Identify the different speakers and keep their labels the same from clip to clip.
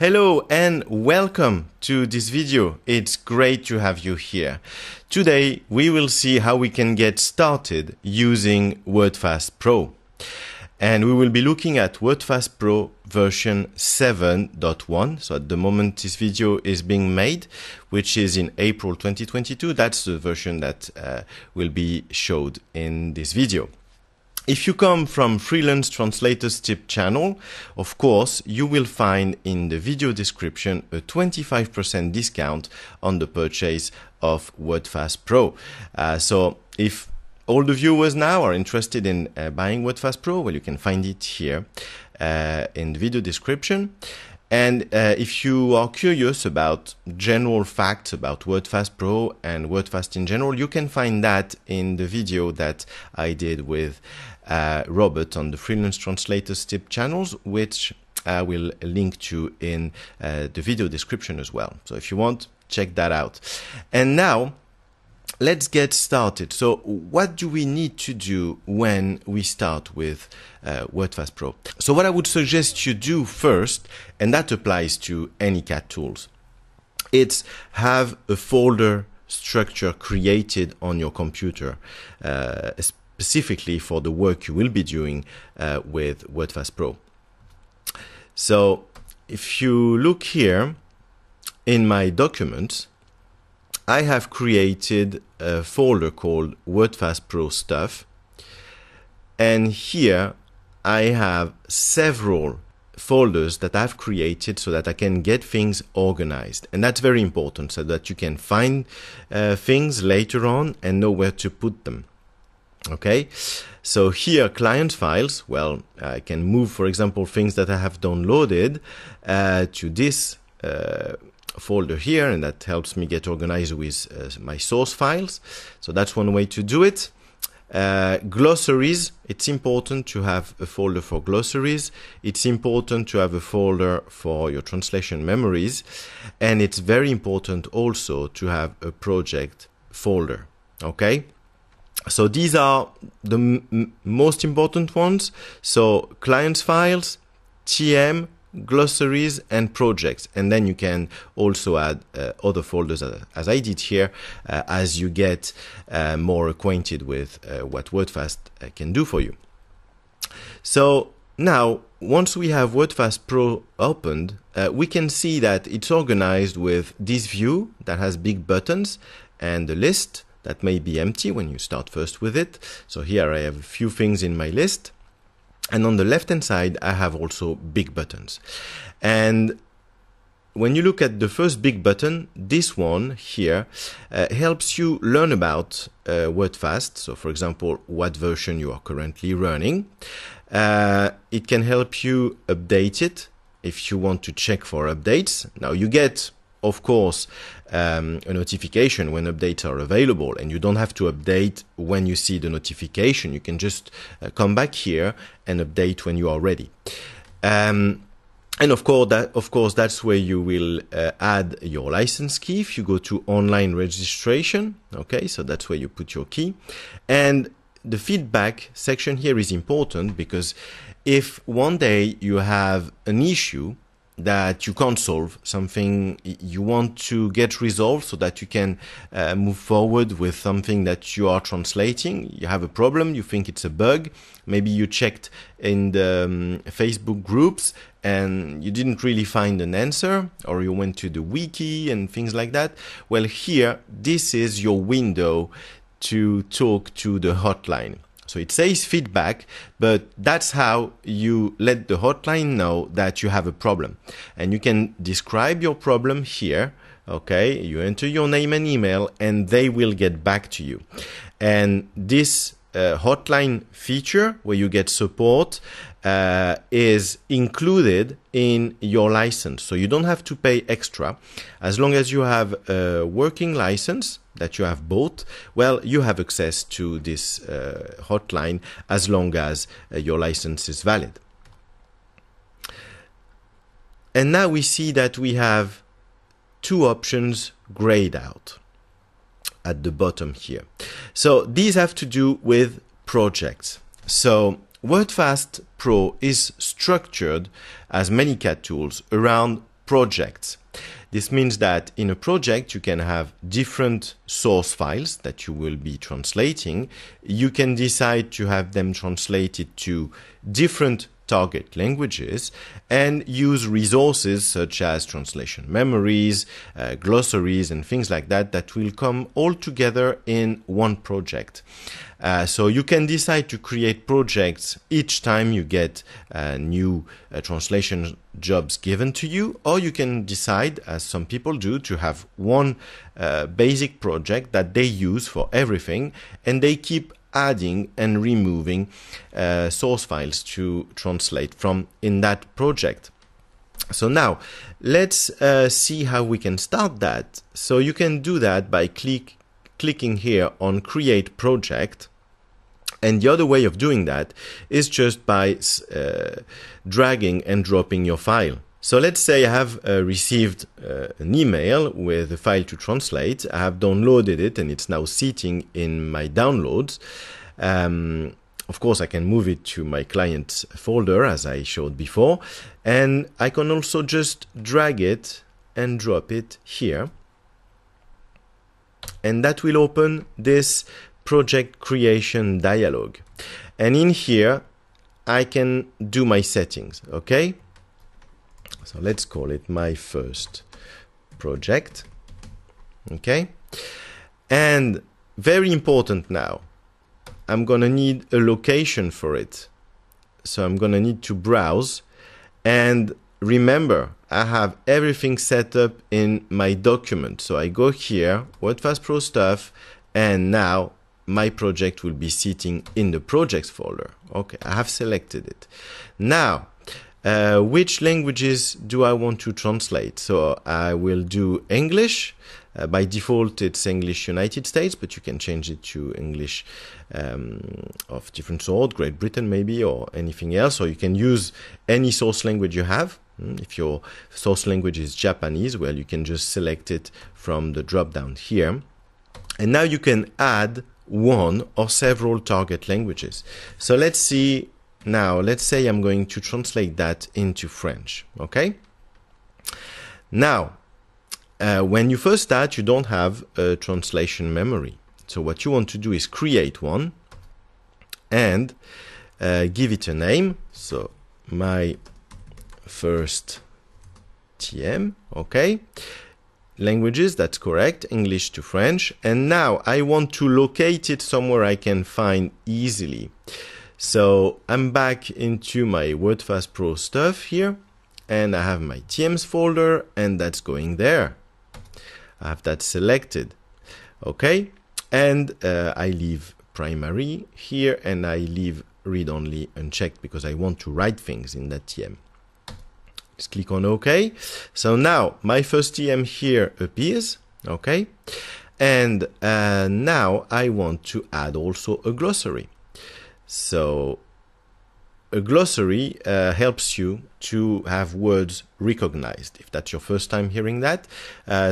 Speaker 1: Hello and welcome to this video. It's great to have you here. Today we will see how we can get started using Wordfast Pro. And we will be looking at Wordfast Pro version 7.1. So at the moment this video is being made, which is in April 2022. That's the version that will be showed in this video. If you come from Freelance Translators tip channel, of course, you will find in the video description a 25% discount on the purchase of Wordfast Pro. So if all the viewers now are interested in buying Wordfast Pro, well, you can find it here in the video description. And if you are curious about general facts about Wordfast Pro and Wordfast in general, you can find that in the video that I did with Robert on the Freelance Translators tip channels, which I will link to in the video description as well. So if you want, check that out. And now, let's get started. So what do we need to do when we start with Wordfast Pro? So what I would suggest you do first, and that applies to any CAT tools, it's have a folder structure created on your computer, specifically for the work you will be doing with Wordfast Pro. So if you look here in my documents, I have created a folder called Wordfast Pro Stuff, and here I have several folders that I've created so that I can get things organized, and that's very important so that you can find things later on and know where to put them. Okay, so here client files, well, I can move, for example, things that I have downloaded to this folder here, and that helps me get organized with my source files. So that's one way to do it. Glossaries, it's important to have a folder for glossaries. It's important to have a folder for your translation memories, and it's very important also to have a project folder. Okay, so these are the most important ones. So clients files, TM, glossaries, and projects, and then you can also add other folders as I did here as you get more acquainted with what Wordfast can do for you. So now once we have Wordfast Pro opened, we can see that it's organized with this view that has big buttons and the list that may be empty when you start first with it. So here I have a few things in my list. And on the left hand side, I have also big buttons. And when you look at the first big button, this one here helps you learn about Wordfast. So for example, what version you are currently running. It can help you update it if you want to check for updates. Now you get, of course, a notification when updates are available, and you don't have to update when you see the notification. You can just come back here and update when you are ready. And of course, that's where you will add your license key if you go to online registration. Okay, so that's where you put your key. And the feedback section here is important because if one day you have an issue that you can't solve, something you want to get resolved so that you can move forward with something that you are translating, you have a problem, you think it's a bug, maybe you checked in the Facebook groups and you didn't really find an answer, or you went to the wiki and things like that. Well, here, this is your window to talk to the hotline. So it says feedback, but that's how you let the hotline know that you have a problem. And you can describe your problem here. Okay, you enter your name and email, and they will get back to you. And this hotline feature where you get support is included in your license. So you don't have to pay extra. As long as you have a working license that you have bought, well, you have access to this hotline as long as your license is valid. And now we see that we have two options grayed out at the bottom here. So these have to do with projects. So Wordfast Pro is structured, as many CAT tools, around projects. This means that in a project you can have different source files that you will be translating. You can decide to have them translated to different target languages and use resources such as translation memories, glossaries and things like that that will come all together in one project. So you can decide to create projects each time you get new translation jobs given to you, or you can decide, as some people do, to have one basic project that they use for everything, and they keep adding and removing source files to translate from in that project. So now let's see how we can start that. So you can do that by clicking here on Create Project. And the other way of doing that is just by dragging and dropping your file. So let's say I have received an email with a file to translate. I have downloaded it and it's now sitting in my downloads. Of course, I can move it to my client folder as I showed before. And I can also just drag it and drop it here. And that will open this project creation dialog. And in here, I can do my settings, okay? So let's call it my first project, okay? And very important now, I'm gonna need a location for it. So I'm gonna need to browse, and remember, I have everything set up in my document. So I go here, Wordfast Pro stuff, and now my project will be sitting in the projects folder. Okay, I have selected it. Now, which languages do I want to translate? So I will do English. By default, it's English United States, but you can change it to English of different sort, Great Britain maybe, or anything else. Or you can use any source language you have. If your source language is Japanese, well, you can just select it from the drop down here. And now you can add one or several target languages. So let's see now, let's say I'm going to translate that into French, okay? Now, when you first start, you don't have a translation memory. So what you want to do is create one and give it a name. So my first TM, okay? Languages, that's correct, English to French. And now I want to locate it somewhere I can find easily. So I'm back into my Wordfast Pro stuff here, and I have my TMs folder, and that's going there. I have that selected, okay? And I leave primary here, and I leave read-only unchecked because I want to write things in that TM. Just click on OK. So now my first TM here appears, okay? And now I want to add also a glossary. So a glossary helps you to have words recognized, if that's your first time hearing that.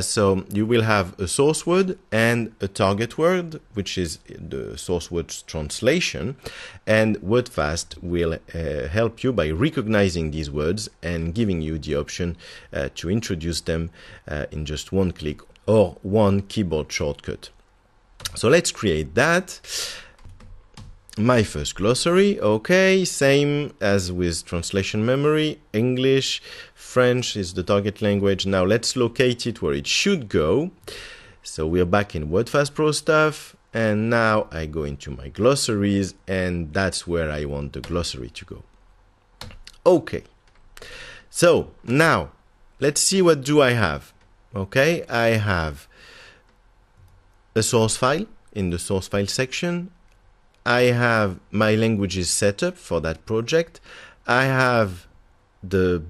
Speaker 1: So you will have a source word and a target word, which is the source word's translation. And Wordfast will help you by recognizing these words and giving you the option to introduce them in just one click or one keyboard shortcut. So let's create that. My first glossary, okay, same as with translation memory, English, French is the target language. Now let's locate it where it should go. So we are back in Wordfast Pro stuff, and now I go into my glossaries, and that's where I want the glossary to go. Okay, so now let's see what do I have. Okay, I have a source file in the source file section. I have my languages set up for that project. I have the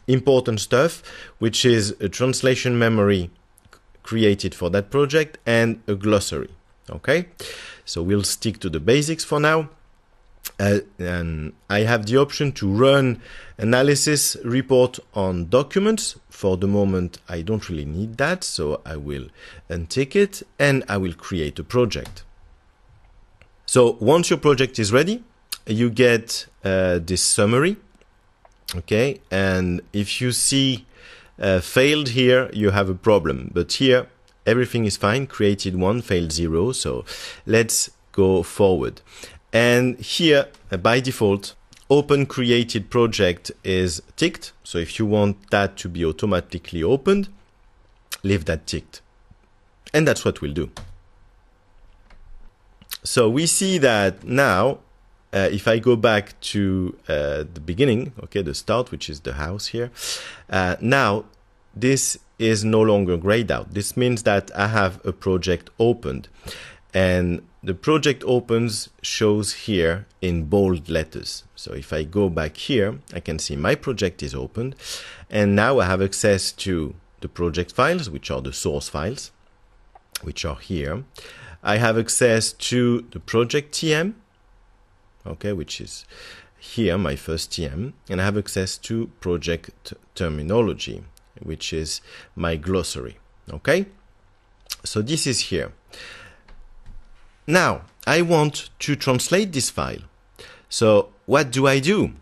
Speaker 1: important stuff, which is a translation memory created for that project and a glossary. Okay, so we'll stick to the basics for now. And I have the option to run analysis report on documents. For the moment, I don't really need that, so I will untick it and I will create a project. So once your project is ready, you get this summary, okay? And if you see failed here, you have a problem. But here, everything is fine. Created 1, failed 0. So let's go forward. And here, by default, Open Created Project is ticked. So if you want that to be automatically opened, leave that ticked. And that's what we'll do. So we see that now, if I go back to the beginning, okay, the start, which is the house here, now this is no longer grayed out. This means that I have a project opened, and the project opens shows here in bold letters. So if I go back here, I can see my project is opened, and now I have access to the project files, which are the source files, which are here. I have access to the project TM, okay, which is here, my first TM, and I have access to project terminology, which is my glossary, okay? So this is here. Now, I want to translate this file. So what do I do?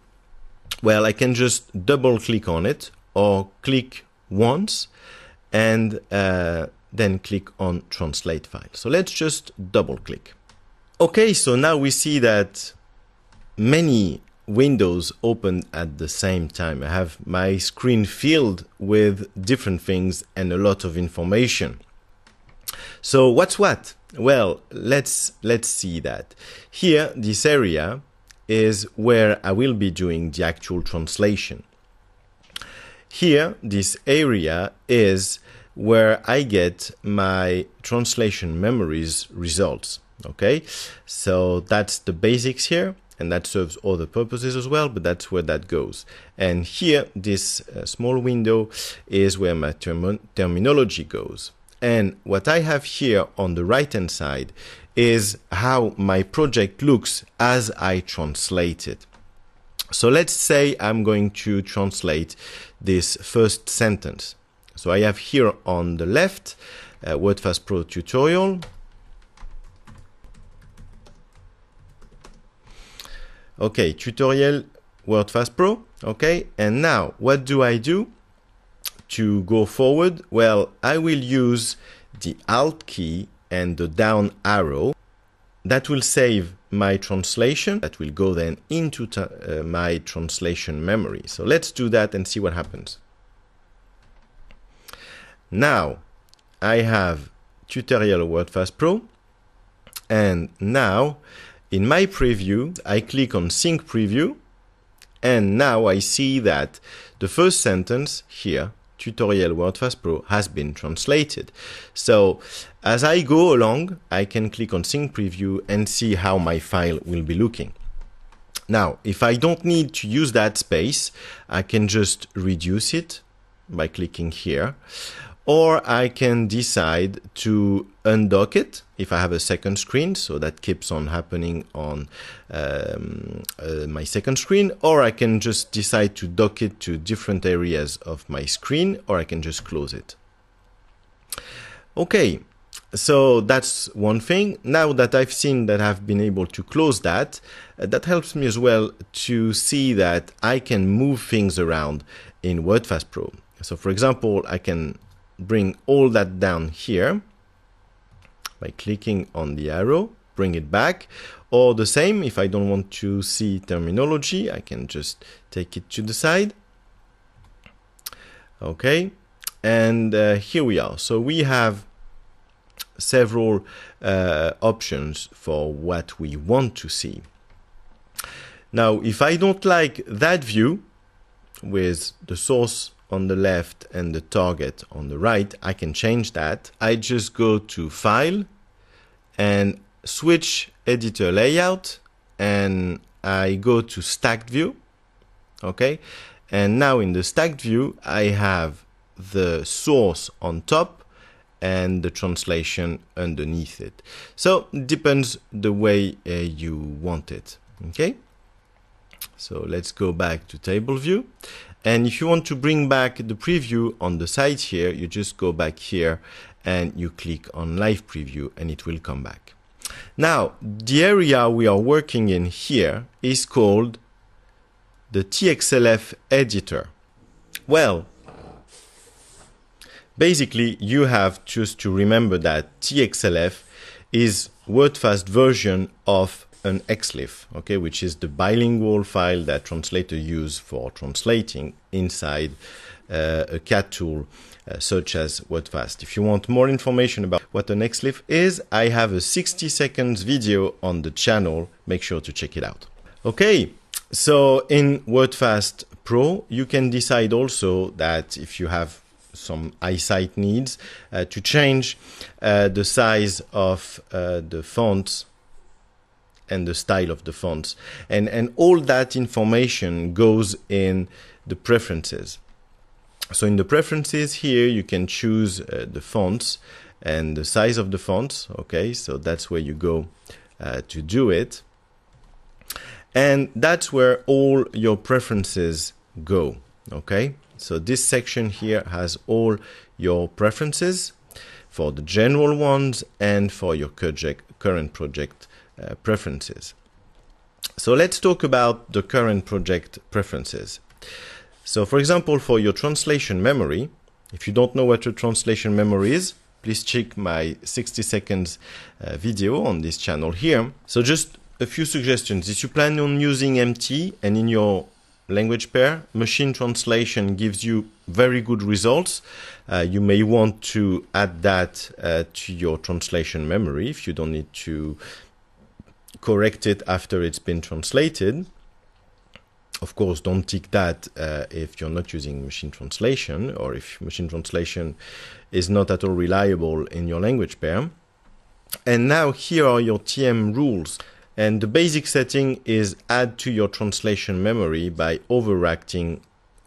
Speaker 1: Well, I can just double click on it or click once and then click on Translate File. So let's just double click. Okay, so now we see that many windows open at the same time. I have my screen filled with different things and a lot of information. So what's what? Well, let's see that. Here, this area is where I will be doing the actual translation. Here, this area is where I get my translation memories results. Okay, so that's the basics here, and that serves other purposes as well, but that's where that goes. And here, this small window is where my terminology goes. And what I have here on the right hand side is how my project looks as I translate it. So let's say I'm going to translate this first sentence. So I have here on the left Wordfast Pro tutorial. Okay, tutorial Wordfast Pro. Okay, and now what do I do to go forward? Well, I will use the Alt key and the down arrow. That will save my translation. That will go then into my translation memory. So let's do that and see what happens. Now I have tutorial Wordfast Pro, and now in my preview I click on sync preview, and now I see that the first sentence here, tutorial Wordfast Pro, has been translated. So as I go along, I can click on sync preview and see how my file will be looking. Now, if I don't need to use that space, I can just reduce it by clicking here, or I can decide to undock it if I have a second screen, so that keeps on happening on my second screen, or I can just decide to dock it to different areas of my screen, or I can just close it. Okay, so that's one thing. Now that I've seen that I've been able to close that, that helps me as well to see that I can move things around in Wordfast Pro. So for example, I can bring all that down here by clicking on the arrow, bring it back, or the same, if I don't want to see terminology, I can just take it to the side. Okay, and here we are. So we have several options for what we want to see. Now, if I don't like that view with the source on the left and the target on the right, I can change that. I just go to File and switch Editor Layout, and I go to Stacked View. Okay, and now in the Stacked View, I have the source on top and the translation underneath it. So it depends the way you want it. Okay, so let's go back to Table View. And if you want to bring back the preview on the side here, you just go back here and you click on Live Preview and it will come back. Now, the area we are working in here is called the TXLF editor. Well, Basically, you have just to remember that TXLF is Wordfast version of an XLIF, okay, which is the bilingual file that translators use for translating inside a CAT tool such as Wordfast. If you want more information about what an XLIF is, I have a 60 seconds video on the channel. Make sure to check it out. Okay, so in Wordfast Pro, you can decide also that if you have some eyesight needs to change the size of the fonts and the style of the fonts, and all that information goes in the preferences. So in the preferences here you can choose the fonts and the size of the fonts, okay, so that's where you go to do it, and that's where all your preferences go, okay. So this section here has all your preferences for the general ones and for your current project preferences. So let's talk about the current project preferences. So for example, for your translation memory, if you don't know what your translation memory is, please check my 60 seconds video on this channel here. So just a few suggestions. If you plan on using MT and in your language pair, machine translation gives you very good results. You may want to add that to your translation memory if you don't need to correct it after it's been translated. Of course, don't tick that if you're not using machine translation, or if machine translation is not at all reliable in your language pair. And now here are your TM rules. And the basic setting is add to your translation memory by overwriting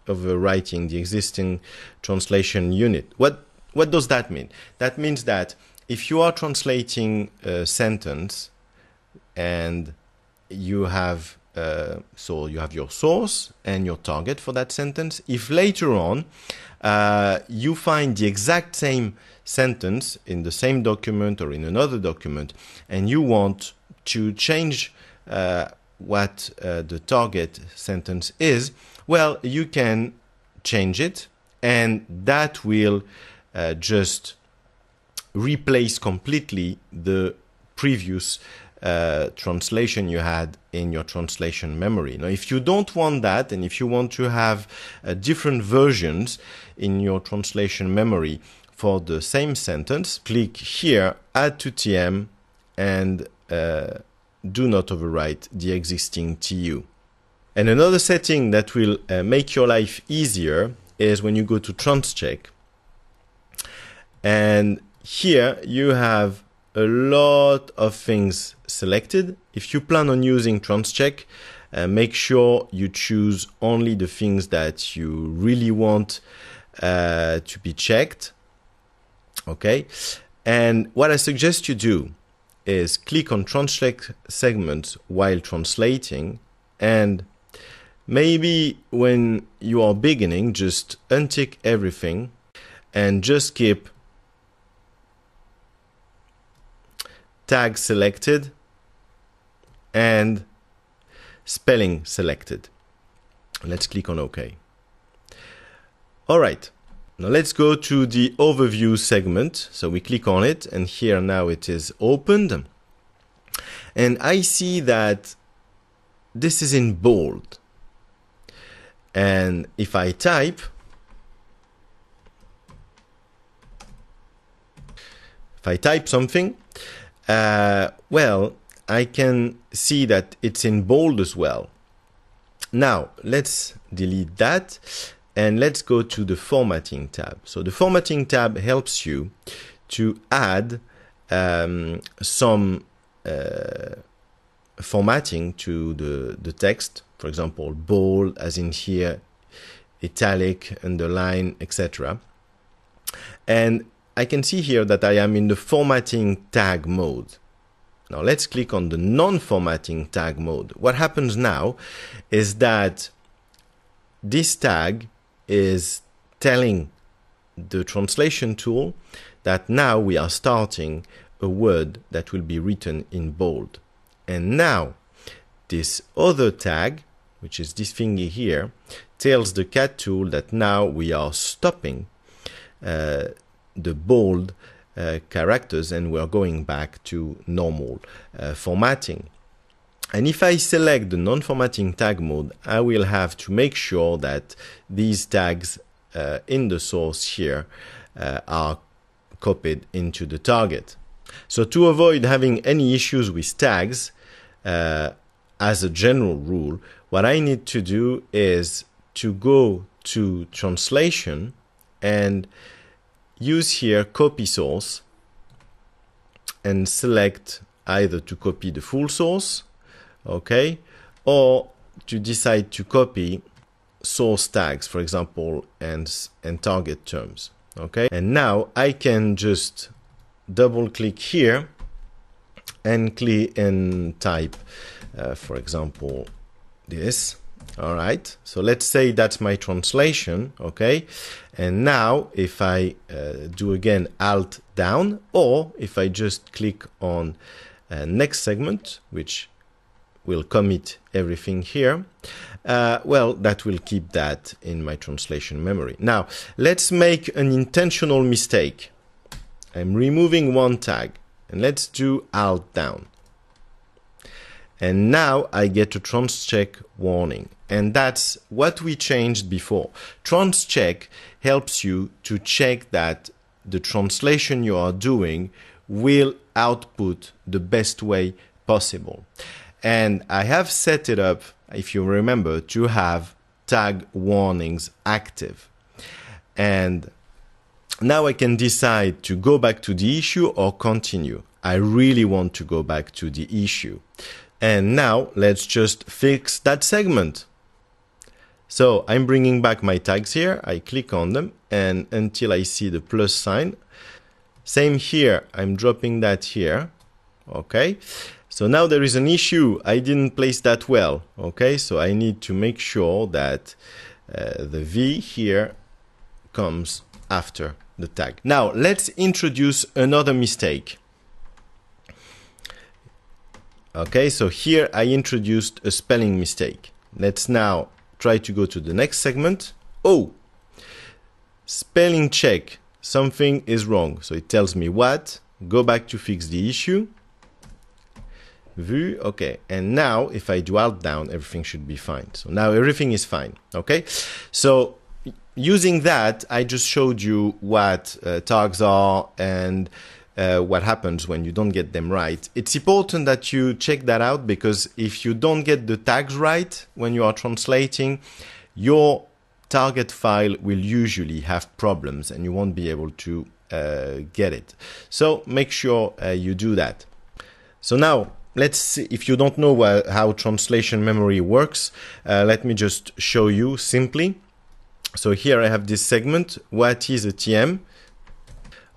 Speaker 1: the existing translation unit. What does that mean? That means that if you are translating a sentence and you have so you have your source and your target for that sentence, if later on you find the exact same sentence in the same document or in another document and you want to change what the target sentence is, well, you can change it, and that will just replace completely the previous translation you had in your translation memory. Now, if you don't want that, and if you want to have different versions in your translation memory for the same sentence, click here, add to TM, and do not overwrite the existing TU. And another setting that will make your life easier is when you go to Transcheck. And here you have a lot of things selected. If you plan on using Transcheck, make sure you choose only the things that you really want to be checked. Okay. And what I suggest you do is click on Transcheck segments while translating, and maybe when you are beginning, just untick everything and just keep tag selected and spelling selected. Let's click on OK. All right. Now let's go to the overview segment. So we click on it, and here now it is opened. And I see that this is in bold. And if I type, something, well, I can see that it's in bold as well. Now let's delete that. And let's go to the formatting tab. So the formatting tab helps you to add some formatting to the text. For example, bold, as in here, italic, underline, etc. And I can see here that I am in the formatting tag mode. Now let's click on the non-formatting tag mode. What happens now is that this tag is telling the translation tool that now we are starting a word that will be written in bold. And now this other tag, which is this thingy here, tells the CAT tool that now we are stopping the bold characters, and we're going back to normal formatting. And if I select the non-formatting tag mode, I will have to make sure that these tags in the source here are copied into the target. So to avoid having any issues with tags, as a general rule, what I need to do is to go to translation and use here copy source and select either to copy the full source, okay, or to decide to copy source tags, for example, and target terms, okay. And now I can just double click here and click and type, for example, this. All right, so let's say that's my translation, okay. And now if I do again Alt down, or if I just click on next segment, which will commit everything here, well, that will keep that in my translation memory. Now let's make an intentional mistake. I'm removing one tag, and let's do Alt down. And now I get a Transcheck warning. And that's what we changed before. Transcheck helps you to check that the translation you are doing will output the best way possible. And I have set it up, if you remember, to have tag warnings active. And now I can decide to go back to the issue or continue. I really want to go back to the issue. And now let's just fix that segment. So I'm bringing back my tags here. I click on them, and until I see the plus sign. Same here, I'm dropping that here. Okay. So now there is an issue. I didn't place that well. Okay. So I need to make sure that the V here comes after the tag. Now let's introduce another mistake. Okay, so here I introduced a spelling mistake. Let's now try to go to the next segment. Oh, spelling check. Something is wrong. So it tells me what. Go back to fix the issue. View, okay. And now if I do Alt down, everything should be fine. So now everything is fine. Okay, so using that, I just showed you what tags are and what happens when you don't get them right. It's important that you check that out, because if you don't get the tags right when you are translating, your target file will usually have problems and you won't be able to get it. So make sure you do that. So now let's see, if you don't know how translation memory works, let me just show you simply. So here I have this segment. What is a TM?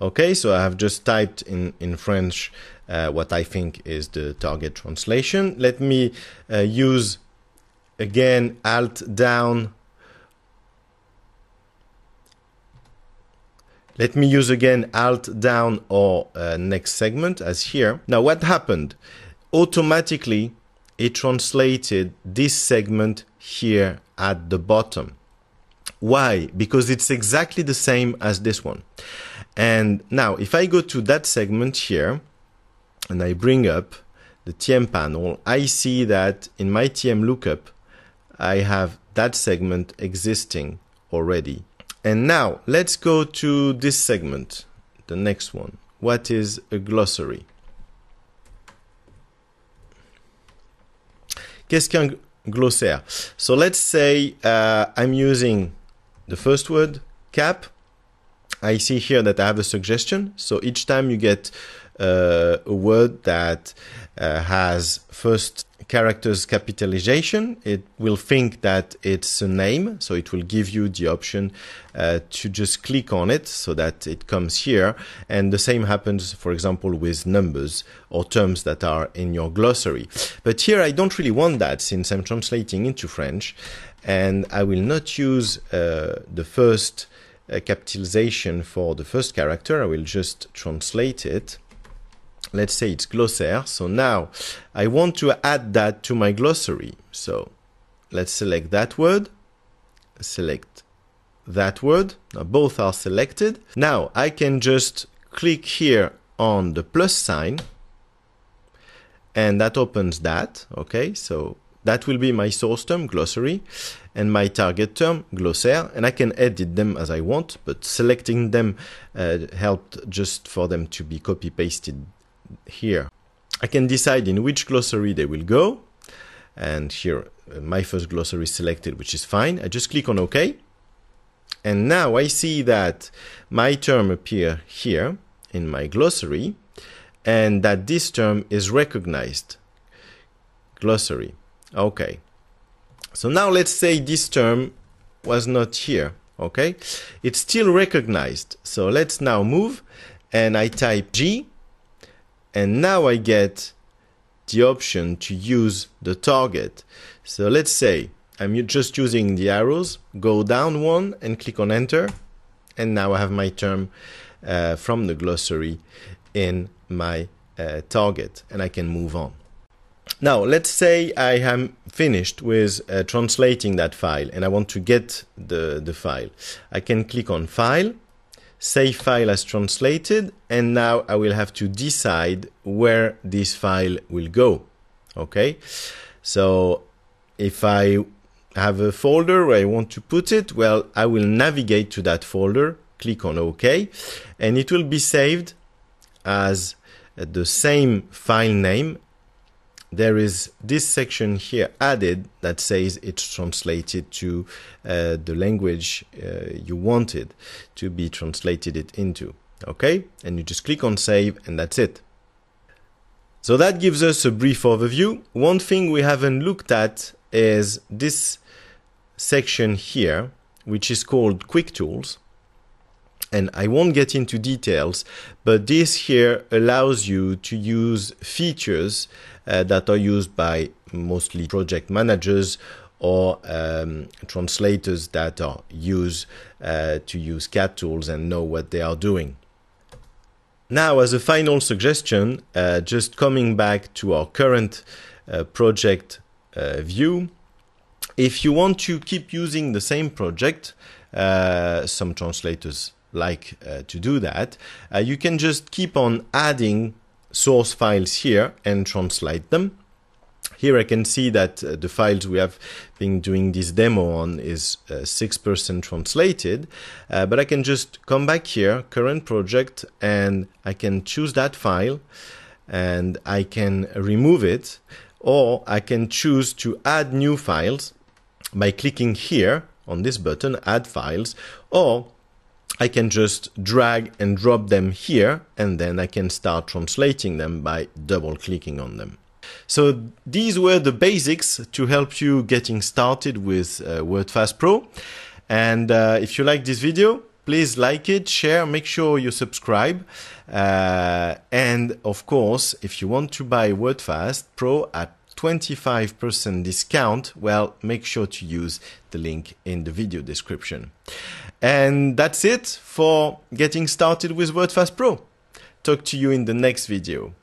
Speaker 1: Okay, so I have just typed in French what I think is the target translation. Let me use again Alt down. Let me use again Alt down or next segment as here. Now what happened? Automatically it translated this segment here at the bottom. Why? Because it's exactly the same as this one. And now if I go to that segment here and I bring up the TM panel, I see that in my TM lookup, I have that segment existing already. And now let's go to this segment, the next one. What is a glossary? Qu'est-ce qu'un glossaire? So let's say I'm using the first word, cap. I see here that I have a suggestion. So each time you get a word that has first characters capitalization, it will think that it's a name. So it will give you the option to just click on it so that it comes here. And the same happens, for example, with numbers or terms that are in your glossary. But here I don't really want that, since I'm translating into French, and I will not use the first capitalization for the first character. I will just translate it. Let's say it's glossaire. So now I want to add that to my glossary. So let's select that word, select that word. Now both are selected. Now I can just click here on the plus sign and that opens that. Okay, so that will be my source term, glossary, and my target term, glossaire, and I can edit them as I want, but selecting them helped just for them to be copy-pasted here. I can decide in which glossary they will go, and here my first glossary is selected, which is fine. I just click on OK, and now I see that my term appears here in my glossary, and that this term is recognized. Glossary. Okay. So now let's say this term was not here. Okay. It's still recognized. So let's now move and I type G, and now I get the option to use the target. So let's say I'm just using the arrows, go down one and click on enter, and now I have my term from the glossary in my target, and I can move on. Now let's say I am finished with translating that file and I want to get the file. I can click on File, Save File as Translated, and now I will have to decide where this file will go. Okay, so if I have a folder where I want to put it, well, I will navigate to that folder, click on OK, and it will be saved as the same file name. There is this section here added that says it's translated to the language you wanted to be translated it into. Okay, and you just click on save and that's it. So that gives us a brief overview. One thing we haven't looked at is this section here, which is called Quick Tools. And I won't get into details, but this here allows you to use features that are used by mostly project managers or translators that are used to use CAT tools and know what they are doing. Now, as a final suggestion, just coming back to our current project view, if you want to keep using the same project, some translators like to do that, you can just keep on adding source files here and translate them. Here I can see that the files we have been doing this demo on is 6% translated, but I can just come back here, current project, and I can choose that file and I can remove it, or I can choose to add new files by clicking here on this button, add files, or I can just drag and drop them here, and then I can start translating them by double clicking on them. So these were the basics to help you getting started with Wordfast Pro. And if you like this video, please like it, share, make sure you subscribe. And of course, if you want to buy Wordfast Pro at 25% discount, well, make sure to use the link in the video description. And that's it for getting started with Wordfast Pro. Talk to you in the next video.